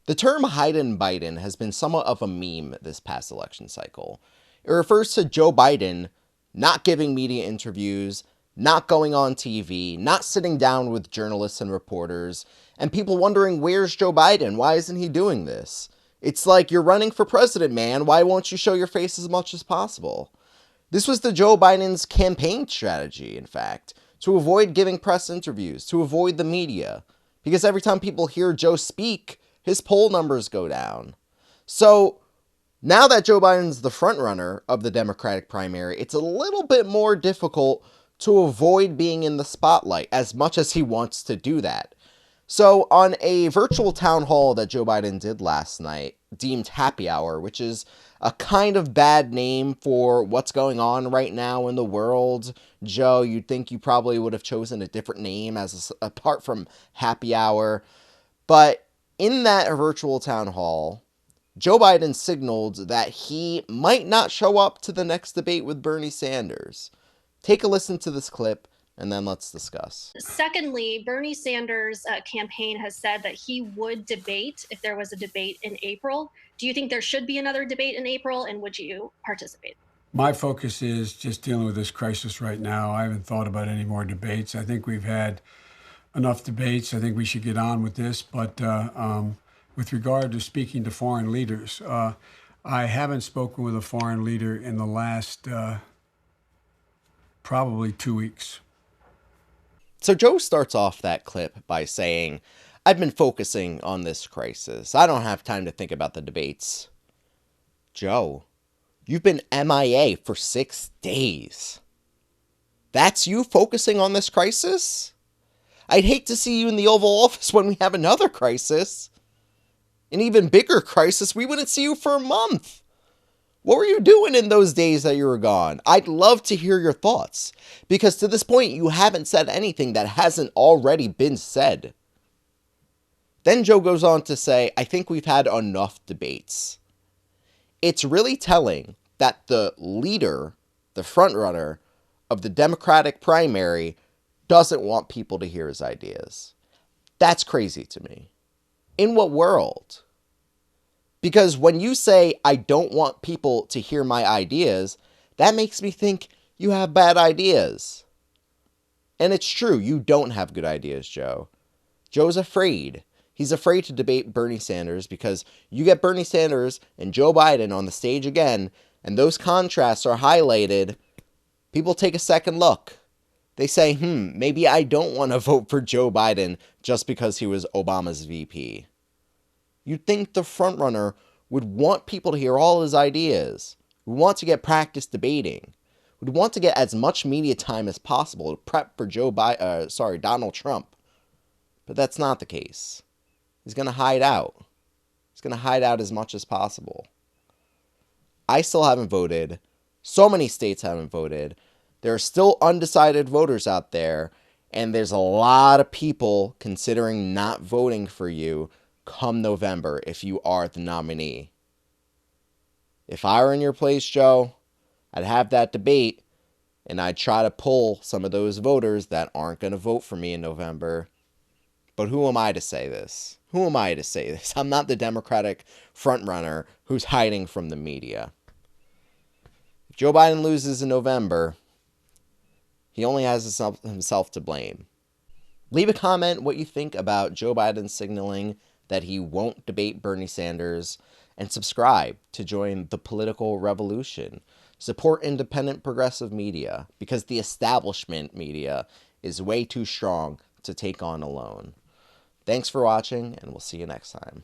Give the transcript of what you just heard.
The term Hidin Biden has been somewhat of a meme this past election cycle. It refers to Joe Biden not giving media interviews, not going on TV, not sitting down with journalists and reporters, and people wondering, where's Joe Biden? Why isn't he doing this? It's like, you're running for president, man. Why won't you show your face as much as possible? This was the Joe Biden's campaign strategy, in fact, to avoid giving press interviews, to avoid the media. Because every time people hear Joe speak, his poll numbers go down. So now that Joe Biden's the frontrunner of the Democratic primary, it's a little bit more difficult to avoid being in the spotlight, as much as he wants to do that. So on a virtual town hall that Joe Biden did last night, deemed happy hour, which is a kind of bad name for what's going on right now in the world. Joe, you'd think you probably would have chosen a different name apart from happy hour. But in that virtual town hall, Joe Biden signaled that he might not show up to the next debate with Bernie Sanders. Take a listen to this clip, and then let's discuss. Secondly, Bernie Sanders' campaign has said that he would debate if there was a debate in April. Do you think there should be another debate in April, and would you participate? My focus is just dealing with this crisis right now. I haven't thought about any more debates. I think we've had enough debates. I think we should get on with this. But with regard to speaking to foreign leaders, I haven't spoken with a foreign leader in the last probably 2 weeks. So Joe starts off that clip by saying, I've been focusing on this crisis. I don't have time to think about the debates. Joe, you've been MIA for 6 days. That's you focusing on this crisis? I'd hate to see you in the Oval Office when we have another crisis. An even bigger crisis, we wouldn't see you for a month. What were you doing in those days that you were gone? I'd love to hear your thoughts, because to this point, you haven't said anything that hasn't already been said. Then Joe goes on to say, I think we've had enough debates. It's really telling that the leader, the frontrunner of the Democratic primary, doesn't want people to hear his ideas. That's crazy to me. In what world? Because when you say, I don't want people to hear my ideas, that makes me think you have bad ideas. And it's true, you don't have good ideas, Joe. Joe's afraid. He's afraid to debate Bernie Sanders because you get Bernie Sanders and Joe Biden on the stage again, and those contrasts are highlighted. People take a second look. They say, maybe I don't want to vote for Joe Biden just because he was Obama's VP. You'd think the frontrunner would want people to hear all his ideas, would want to get practice debating, would want to get as much media time as possible to prep for Donald Trump. But that's not the case. He's going to hide out. He's going to hide out as much as possible. I still haven't voted. So many states haven't voted. There are still undecided voters out there, and there's a lot of people considering not voting for you come November if you are the nominee. If I were in your place, Joe, I'd have that debate, and I'd try to pull some of those voters that aren't going to vote for me in November. But who am I to say this? Who am I to say this? I'm not the Democratic frontrunner who's hiding from the media. If Joe Biden loses in November, he only has himself to blame. Leave a comment what you think about Joe Biden signaling that he won't debate Bernie Sanders, and subscribe to join the political revolution. Support independent progressive media, because the establishment media is way too strong to take on alone. Thanks for watching, and we'll see you next time.